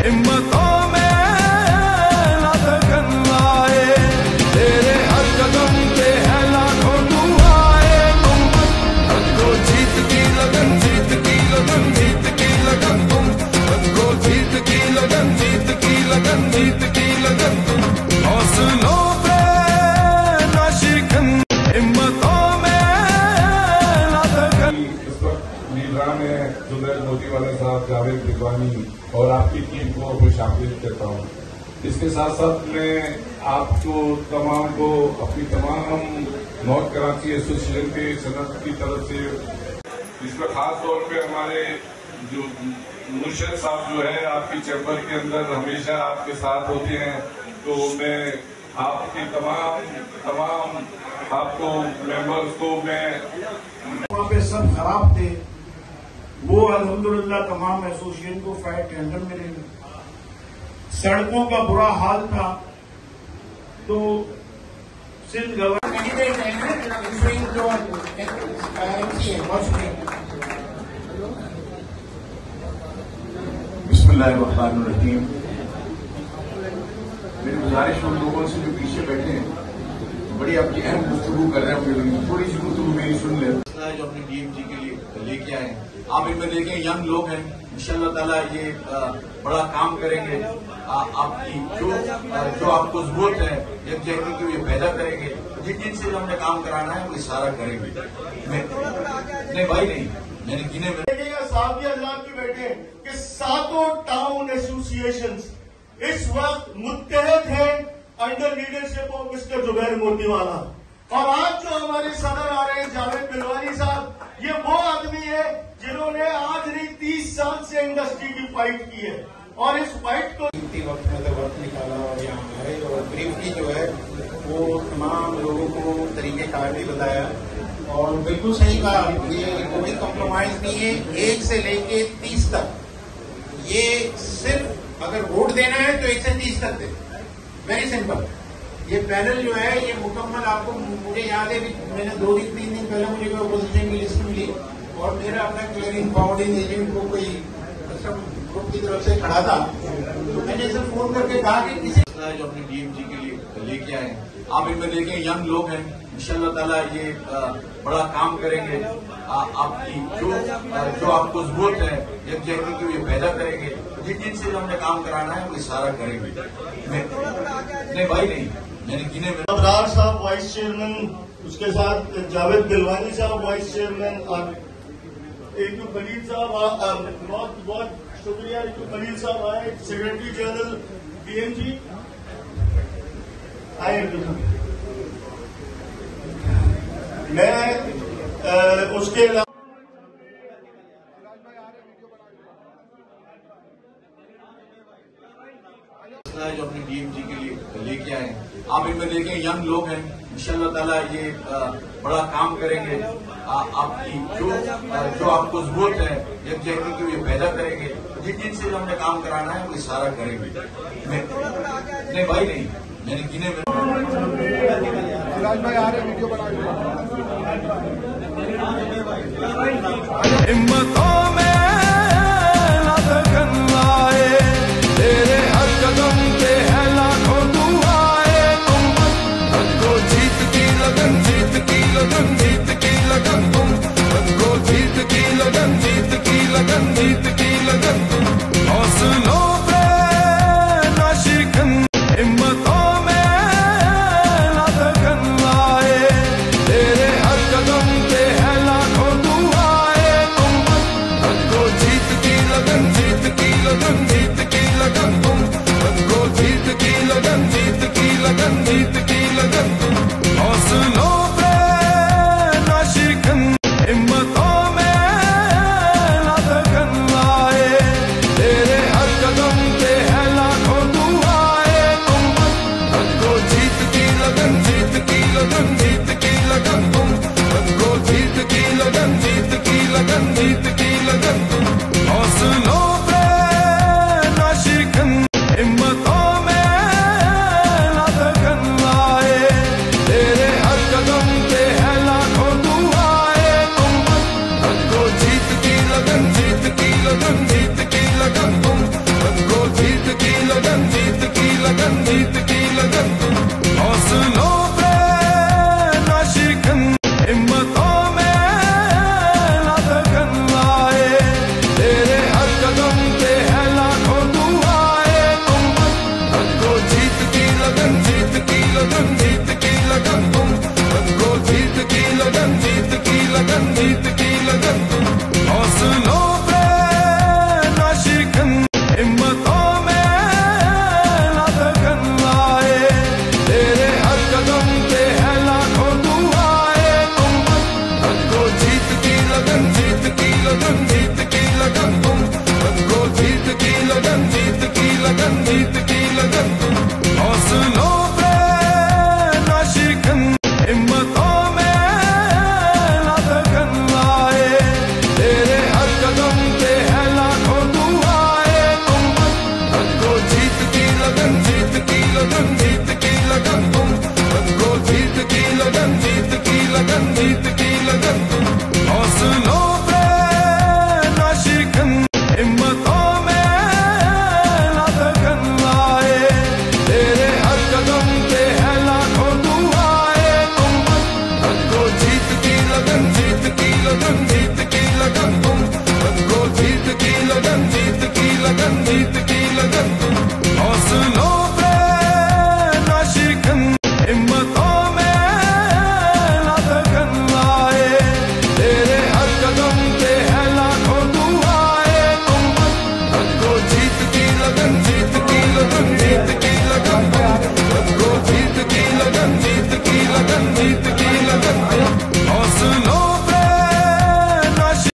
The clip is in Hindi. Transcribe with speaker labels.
Speaker 1: हिम्मतों में ना थकन आए, तेरे हर कदम पे है लाखों दुआएं। तुम रखो जीत की लगन, जीत की लगन, जीत की लगन। तुम रखो जीत की लगन, जीत की लगन, जीत की लगन। तुम हौसलों पे ना शिकन, हिम्मतों में ना थकन।
Speaker 2: इस वक्त लीडरान है जुनैद मोतीवाला साहब, जावेद बिलवानी और आपकी टीम को खुशामदीद कहता हूँ। इसके साथ साथ मैं आपको तमाम को अपनी तमाम नॉर्थ कराची एसोसिएशन के सदस्य की तरफ से, इसमें खास तौर पे हमारे जो मुर्शद साहब जो है आपकी चैम्बर के अंदर हमेशा आपके साथ होते हैं, तो मैं आपके तमाम आपको मेंबर्स को मैं
Speaker 3: वहाँ पे सब खराब थे, वो अल्हम्दुलिल्लाह तमाम एसोसिएशन को फायर टेंडर मिले। सड़कों का बुरा हाल था, तो सिंध बिस्मिल्लाहिर्रहमानिर्रहीम। मेरी गुजारिश उन लोगों से जो पीछे बैठे हैं, बड़ी आपकी अहम गुफ्तगू कर रहे हैं, थोड़ी सी गुफ्तगू मेरी सुन ले। जो अपनी डीएमजी के लिए लेके आए हैं, आप इनमें देखें यंग लोग हैं, इंशाल्लाह ताला ये बड़ा काम करेंगे। आपकी जो आपको जरूरत है यकजहती की ये पैदा करेंगे। जिनसे हमने काम कराना है वो सारा करेंगे। नहीं भाई नहीं, मैंने गिने में साबिया अल्लाह की बैठे कि सातों टाउन एसोसिएशन इस वक्त मुत्तहद है under leadership of mister Zubair Motiwala. और आज जो हमारे सदर आ रहे हैं जावेद बिलवानी साहब, ये वो आदमी है जिन्होंने आज नहीं 30 साल से इंडस्ट्री की फाइट की है, और इस फाइट को
Speaker 4: वक्त वक्त निकाला और यहाँ आए और ब्रीफली जो है वो तमाम लोगों को तरीक़ेकार भी बताया। और बिल्कुल सही कहा, ये कोई कॉम्प्रोमाइज नहीं है 1 से लेके 30 तक। ये सिर्फ अगर वोट देना है तो 1 से 30 तक दे, वेरी सिंपल। ये पैनल जो है ये मुकम्मल, आपको मुझे याद है मैंने 2-3 दिन पहले मुझे कोई अपोजिशन की लिस्ट मिली और मेरा अपना क्लियरिंग पाउंडिंग एजेंट को कोई ग्रुप की तरफ से खड़ा था, तो मैंने सिर्फ फोन करके कहा कि किसी जो अपनी डीएमजी के लिए लेके आए हैं, आप इनमें देखें यंग लोग हैं, इंशाल्लाह ताला ये बड़ा काम करेंगे। आपकी जो आपको जरूरत है यकजहती की ये पैदा करेंगे। जिनसे हमने काम कराना है वो सारा करेंगे। नहीं भाई नहीं, मैंने गिने में
Speaker 3: अबरार साहब वाइस चेयरमैन, उसके साथ जावेद बिलवानी साहब वाइस चेयरमैन, और एक तो खलील साहब, बहुत शुक्रिया एक तो खलील साहब आए, सेक्रेटरी जनरल डीएमजी आए। मैं उसके अलावा जो अपनी डीएमजी के लिए लेके आए हैं, आप इनमें देखें यंग लोग हैं, इंशाल्लाह ताला ये बड़ा काम करेंगे। आपकी जो आपको जरूरत है यकजहती की ये पैदा करेंगे। जिनसे हमने काम कराना है वो सारा करेंगे। नहीं भाई नहीं, मैंने गिने में
Speaker 1: हिम्मतों में ना थकन आए, तेरे हर कदम पे है लाखों दुआएं। तुम रखो जीत की लगन, जीत की लगन, जीत की लगन। तुम रखो जीत की लगन, जीत की लगन, जीत की लगन। तुम हौसलों पे ना शिकन, हिम्मतों में ना थकन आए, तेरे हर कदम पे है लाखों दुआएं। तुम हौसलों